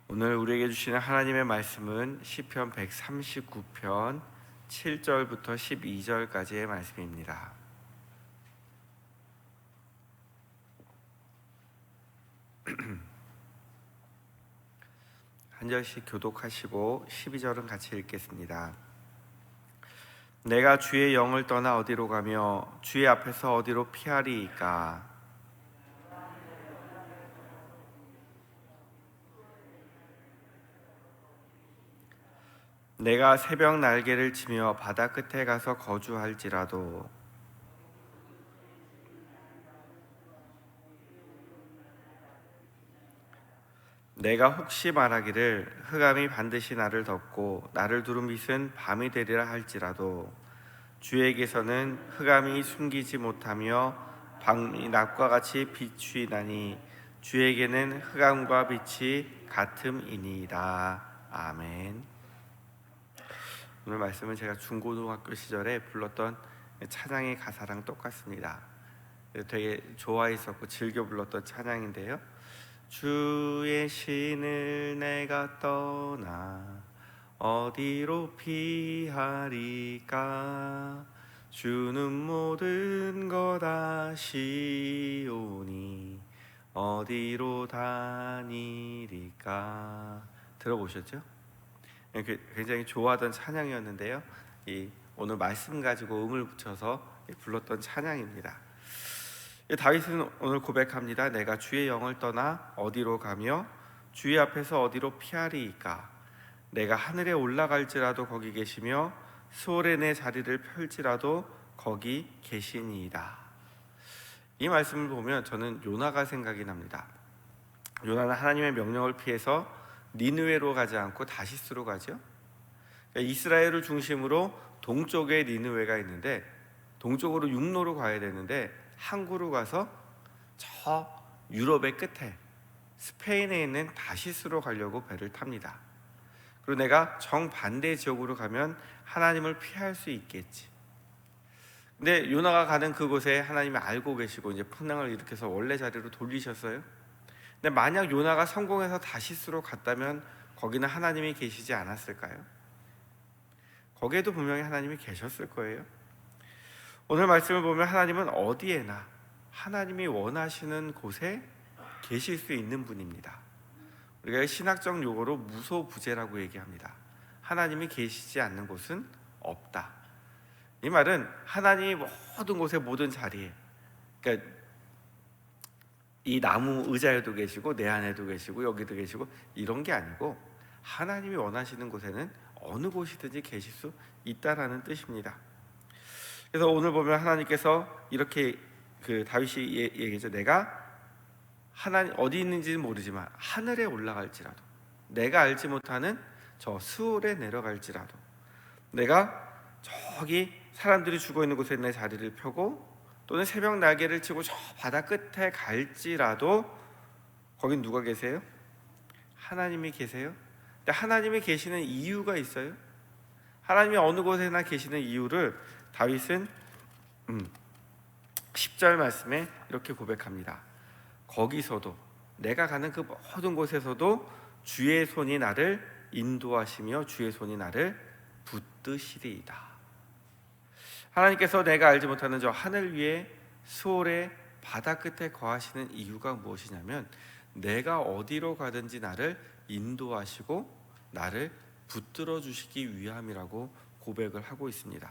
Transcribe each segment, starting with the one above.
오늘 우리에게 주시는 하나님의 말씀은 시편 139편 7절부터 12절까지의 말씀입니다. 한 절씩 교독하시고 12절은 같이 읽겠습니다. 내가 주의 영을 떠나 어디로 가며 주의 앞에서 어디로 피하리이까? 내가 새벽 날개를 치며 바다 끝에 가서 거주할지라도 내가 혹시 말하기를 흑암이 반드시 나를 덮고 나를 두른 빛은 밤이 되리라 할지라도 주에게서는 흑암이 숨기지 못하며 밤이 낮과 같이 비추이나니 주에게는 흑암과 빛이 같음이니이다. 아멘. 오늘 말씀은 제가 중고등학교 시절에 불렀던 찬양의 가사랑 똑같습니다. 되게 좋아했었고 즐겨 불렀던 찬양인데요. 주의 신을 내가 떠나 어디로 피하리까? 주는 모든 것 아시오니 어디로 다니리까? 들어보셨죠? 굉장히 좋아하던 찬양이었는데요. 오늘 말씀 가지고 음을 붙여서 불렀던 찬양입니다. 다윗은 오늘 고백합니다. 내가 주의 영을 떠나 어디로 가며 주의 앞에서 어디로 피하리이까? 내가 하늘에 올라갈지라도 거기 계시며 수월에 내 자리를 펼지라도 거기 계시니이다. 이 말씀을 보면 저는 요나가 생각이 납니다. 요나는 하나님의 명령을 피해서 니느웨로 가지 않고 다시스로 가죠. 그러니까 이스라엘을 중심으로 동쪽에 니느웨가 있는데 동쪽으로 육로로 가야 되는데 항구로 가서 저 유럽의 끝에 스페인에 있는 다시스로 가려고 배를 탑니다. 그리고 내가 정반대 지역으로 가면 하나님을 피할 수 있겠지. 근데 요나가 가는 그곳에 하나님이 알고 계시고 이제 풍랑을 일으켜서 원래 자리로 돌리셨어요. 근데 만약 요나가 성공해서 다시스로 갔다면 거기는 하나님이 계시지 않았을까요? 거기에도 분명히 하나님이 계셨을 거예요. 오늘 말씀을 보면 하나님은 어디에나 하나님이 원하시는 곳에 계실 수 있는 분입니다. 우리가 신학적 용어로 무소부재라고 얘기합니다. 하나님이 계시지 않는 곳은 없다. 이 말은 하나님이 모든 곳에 모든 자리에, 그러니까 이 나무 의자에도 계시고 내 안에도 계시고 여기도 계시고 이런 게 아니고 하나님이 원하시는 곳에는 어느 곳이든지 계실 수 있다라는 뜻입니다. 그래서 오늘 보면 하나님께서 이렇게 다윗이 얘기죠. 내가 하나님 어디 있는지는 모르지만 하늘에 올라갈지라도, 내가 알지 못하는 저 수월에 내려갈지라도, 내가 저기 사람들이 죽어 있는 곳에 내 자리를 펴고 또는 새벽 날개를 치고 저 바다 끝에 갈지라도 거긴 누가 계세요? 하나님이 계세요. 근데 하나님이 계시는 이유가 있어요. 하나님이 어느 곳에나 계시는 이유를 다윗은 10절 말씀에 이렇게 고백합니다. 거기서도, 내가 가는 그 모든 곳에서도 주의 손이 나를 인도하시며 주의 손이 나를 붙드시리이다. 하나님께서 내가 알지 못하는 저 하늘 위에 수월의 바다 끝에 거하시는 이유가 무엇이냐면 내가 어디로 가든지 나를 인도하시고 나를 붙들어 주시기 위함이라고 고백을 하고 있습니다.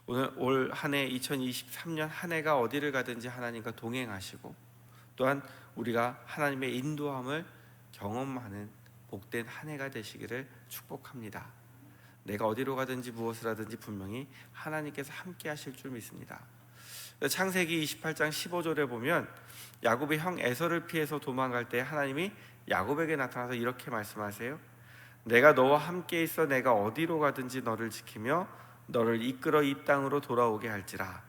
오늘 올 한 해 2023년 한 해가 어디를 가든지 하나님과 동행하시고 또한 우리가 하나님의 인도함을 경험하는 복된 한 해가 되시기를 축복합니다. 내가 어디로 가든지 무엇을 하든지 분명히 하나님께서 함께 하실 줄 믿습니다. 창세기 28장 15절에 보면 야곱이 형 에서를 피해서 도망갈 때 하나님이 야곱에게 나타나서 이렇게 말씀하세요. 내가 너와 함께 있어 내가 어디로 가든지 너를 지키며 너를 이끌어 이 땅으로 돌아오게 할지라.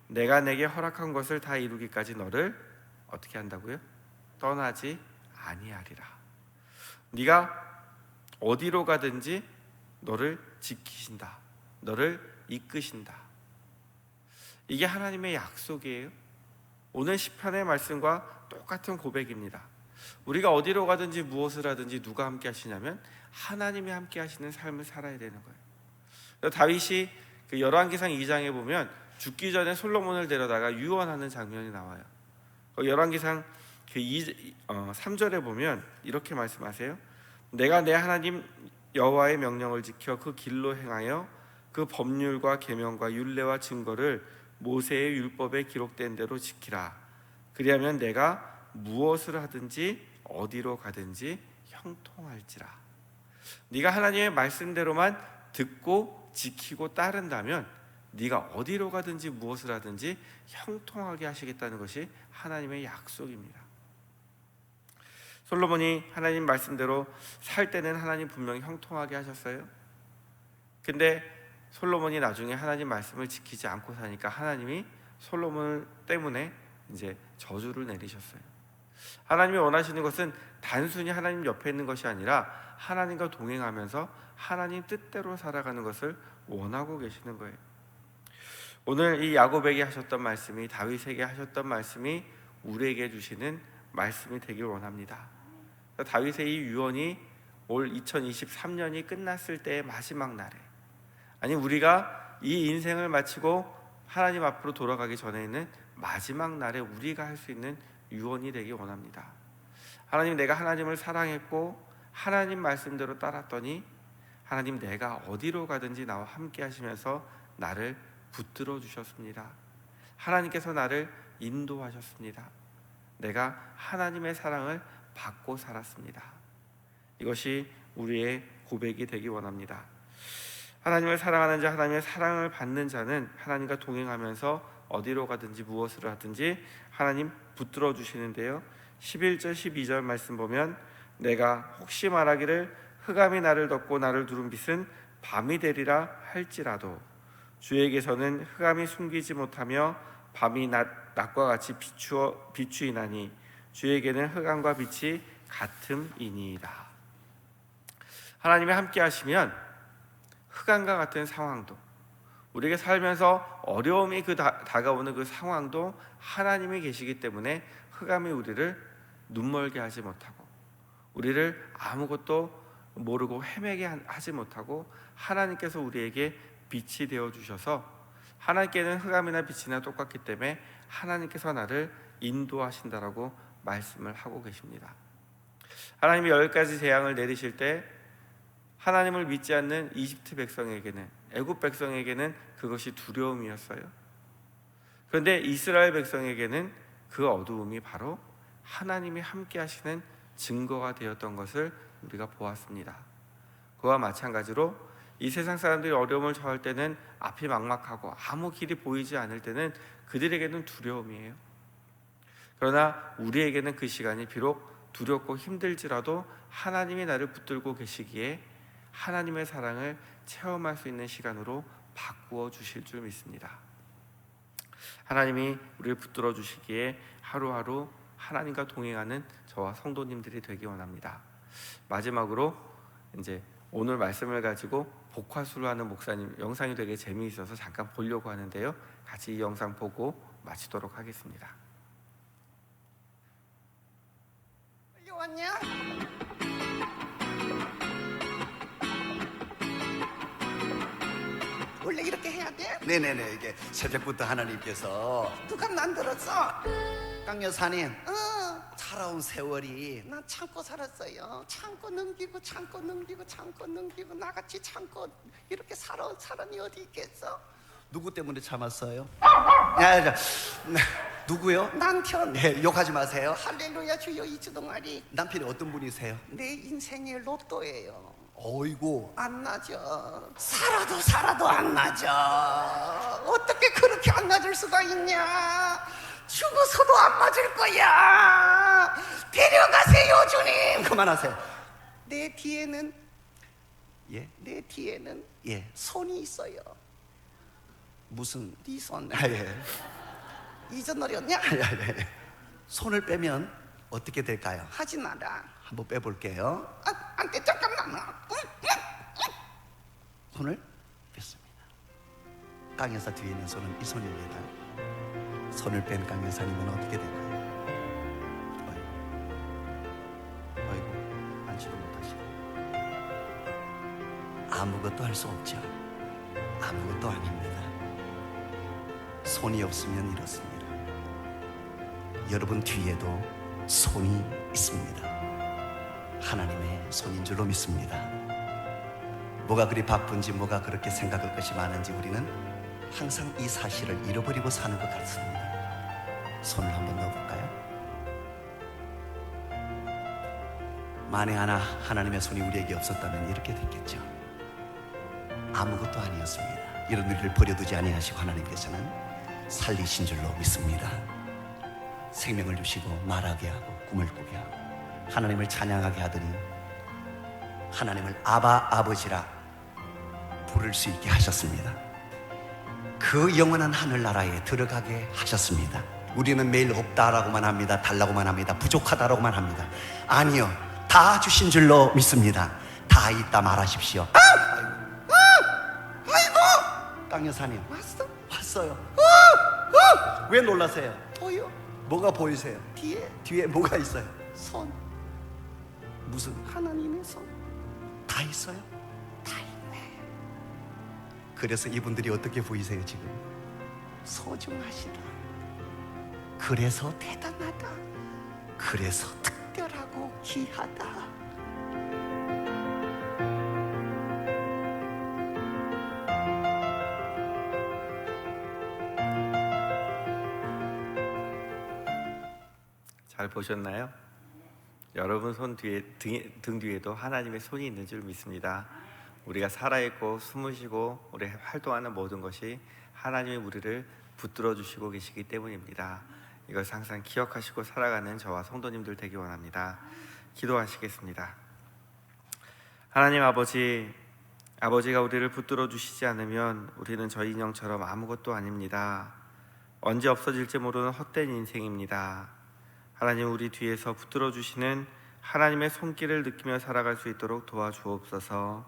내가 내게 허락한 것을 다 이루기까지 너를 어떻게 한다고요? 떠나지 아니하리라. 네가 어디로 가든지 너를 지키신다. 너를 이끄신다. 이게 하나님의 약속이에요. 오늘 시편의 말씀과 똑같은 고백입니다. 우리가 어디로 가든지 무엇을 하든지 누가 함께 하시냐면 하나님이 함께 하시는 삶을 살아야 되는 거예요. 다윗이 그 열왕기상 2장에 보면 죽기 전에 솔로몬을 데려다가 유언하는 장면이 나와요. 열왕기상 3절에 보면 이렇게 말씀하세요. 내가 내 하나님 여호와의 명령을 지켜 그 길로 행하여 그 법률과 계명과 율례와 증거를 모세의 율법에 기록된 대로 지키라. 그리하면 내가 무엇을 하든지 어디로 가든지 형통할지라. 네가 하나님의 말씀대로만 듣고 지키고 따른다면 네가 어디로 가든지 무엇을 하든지 형통하게 하시겠다는 것이 하나님의 약속입니다. 솔로몬이 하나님 말씀대로 살 때는 하나님 분명히 형통하게 하셨어요. 근데 솔로몬이 나중에 하나님 말씀을 지키지 않고 사니까 하나님이 솔로몬 때문에 이제 저주를 내리셨어요. 하나님이 원하시는 것은 단순히 하나님 옆에 있는 것이 아니라 하나님과 동행하면서 하나님 뜻대로 살아가는 것을 원하고 계시는 거예요. 오늘 이 야곱에게 하셨던 말씀이, 다윗에게 하셨던 말씀이 우리에게 주시는 말씀이 되길 원합니다. 다윗의 이 유언이 올 2023년이 끝났을 때의 마지막 날에, 아니 우리가 이 인생을 마치고 하나님 앞으로 돌아가기 전에 있는 마지막 날에 우리가 할 수 있는 유언이 되길 원합니다. 하나님, 내가 하나님을 사랑했고 하나님 말씀대로 따랐더니 하나님, 내가 어디로 가든지 나와 함께 하시면서 나를 붙들어 주셨습니다. 하나님께서 나를 인도하셨습니다. 내가 하나님의 사랑을 받고 살았습니다. 이것이 우리의 고백이 되기 원합니다. 하나님을 사랑하는 자, 하나님의 사랑을 받는 자는 하나님과 동행하면서 어디로 가든지 무엇을 하든지 하나님 붙들어 주시는데요, 11절 12절 말씀 보면 내가 혹시 말하기를 흑암이 나를 덮고 나를 두른 빛은 밤이 되리라 할지라도 주에게서는 흑암이 숨기지 못하며 밤이 낮과 같이 비추이나니 주에게는 흑암과 빛이 같음이니이다. 하나님이 함께 하시면 흑암과 같은 상황도, 우리에게 살면서 어려움이 다가오는 그 상황도 하나님이 계시기 때문에 흑암이 우리를 눈멀게 하지 못하고 우리를 아무것도 모르고 헤매게 하지 못하고 하나님께서 우리에게 빛이 되어 주셔서, 하나님께는 흑암이나 빛이나 똑같기 때문에 하나님께서 나를 인도하신다라고 말씀을 하고 계십니다. 하나님이 10가지 재앙을 내리실 때 하나님을 믿지 않는 이집트 백성에게는, 애굽 백성에게는 그것이 두려움이었어요. 그런데 이스라엘 백성에게는 그 어두움이 바로 하나님이 함께 하시는 증거가 되었던 것을 우리가 보았습니다. 그와 마찬가지로 이 세상 사람들이 어려움을 처할 때는 앞이 막막하고 아무 길이 보이지 않을 때는 그들에게는 두려움이에요. 그러나 우리에게는 그 시간이 비록 두렵고 힘들지라도 하나님이 나를 붙들고 계시기에 하나님의 사랑을 체험할 수 있는 시간으로 바꾸어 주실 줄 믿습니다. 하나님이 우리를 붙들어 주시기에 하루하루 하나님과 동행하는 저와 성도님들이 되기 원합니다. 마지막으로 이제 오늘 말씀을 가지고 복화술을 하는 목사님 영상이 되게 재미있어서 잠깐 보려고 하는데요, 같이 이 영상 보고 마치도록 하겠습니다. 빨리 왔냐? 원래 이렇게 해야 돼? 네네네, 이게 새벽부터 하나님께서 누가 만들었어? 강 여사님, 살아온 세월이 나 참고 살았어요. 참고 넘기고 참고 넘기고 참고 넘기고 나같이 참고 이렇게 살아온 사람이 어디 있겠어? 누구 때문에 참았어요? 야, 누구요? 남편. 네, 욕하지 마세요. 할렐루야 주여 이주동아리. 남편이 어떤 분이세요? 내 인생의 로또예요. 어이구, 안 나죠. 살아도 안 나죠. 어떻게 그렇게 안 나줄 수가 있냐? 죽어서도 안 맞을 거야. 데려가세요 주님. 그만하세요. 내 뒤에는 예? 내 뒤에는 예, 손이 있어요. 무슨? 네 손. 아, 예. 잊어버렸냐? 예. 손을 빼면 어떻게 될까요? 하지 마라. 한번 빼볼게요. 안 돼, 잠깐만. 손을 뺐습니다. 강 여사 뒤에 있는 손은 이 손입니다. 손을 뺀 강 여사님은 어떻게 될까요? 아무것도 할 수 없죠. 아무것도 아닙니다. 손이 없으면 이렇습니다. 여러분 뒤에도 손이 있습니다. 하나님의 손인 줄로 믿습니다. 뭐가 그리 바쁜지, 뭐가 그렇게 생각할 것이 많은지 우리는 항상 이 사실을 잃어버리고 사는 것 같습니다. 손을 한번 넣어볼까요? 만에 하나 하나님의 손이 우리에게 없었다면 이렇게 됐겠죠. 아무것도 아니었습니다. 이런 우리를 버려두지 아니하시고 하나님께서는 살리신 줄로 믿습니다. 생명을 주시고 말하게 하고 꿈을 꾸게 하고 하나님을 찬양하게 하더니 하나님을 아바 아버지라 부를 수 있게 하셨습니다. 그 영원한 하늘나라에 들어가게 하셨습니다. 우리는 매일 없다라고만 합니다. 달라고만 합니다. 부족하다라고만 합니다. 아니요, 다 주신 줄로 믿습니다. 다 있다 말하십시오. 아이고, 땅 여사님 왔어? 왔어요. 왜 놀라세요? 보여? 뭐가 보이세요? 뒤에 뭐가 있어요? 손. 무슨? 하나님의 손. 다 있어요? 다 있네. 그래서 이분들이 어떻게 보이세요 지금? 소중하시다. 그래서 대단하다. 그래서 특별하고 귀하다. 잘 보셨나요? 여러분 등 뒤에도 하나님의 손이 있는 줄 믿습니다. 우리가 살아있고 숨으시고 우리 활동하는 모든 것이 하나님의 우리를 붙들어 주시고 계시기 때문입니다. 이것을 항상 기억하시고 살아가는 저와 성도님들 되기 원합니다. 기도하시겠습니다. 하나님 아버지가 우리를 붙들어 주시지 않으면 우리는 저 인형처럼 아무것도 아닙니다. 언제 없어질지 모르는 헛된 인생입니다. 하나님, 우리 뒤에서 붙들어 주시는 하나님의 손길을 느끼며 살아갈 수 있도록 도와주옵소서.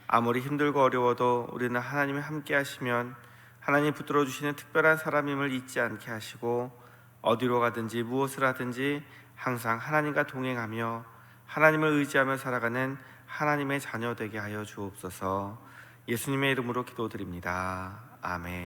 아무리 힘들고 어려워도 우리는 하나님이 함께 하시면 하나님 붙들어 주시는 특별한 사람임을 잊지 않게 하시고 어디로 가든지 무엇을 하든지 항상 하나님과 동행하며 하나님을 의지하며 살아가는 하나님의 자녀 되게 하여 주옵소서. 예수님의 이름으로 기도드립니다. 아멘.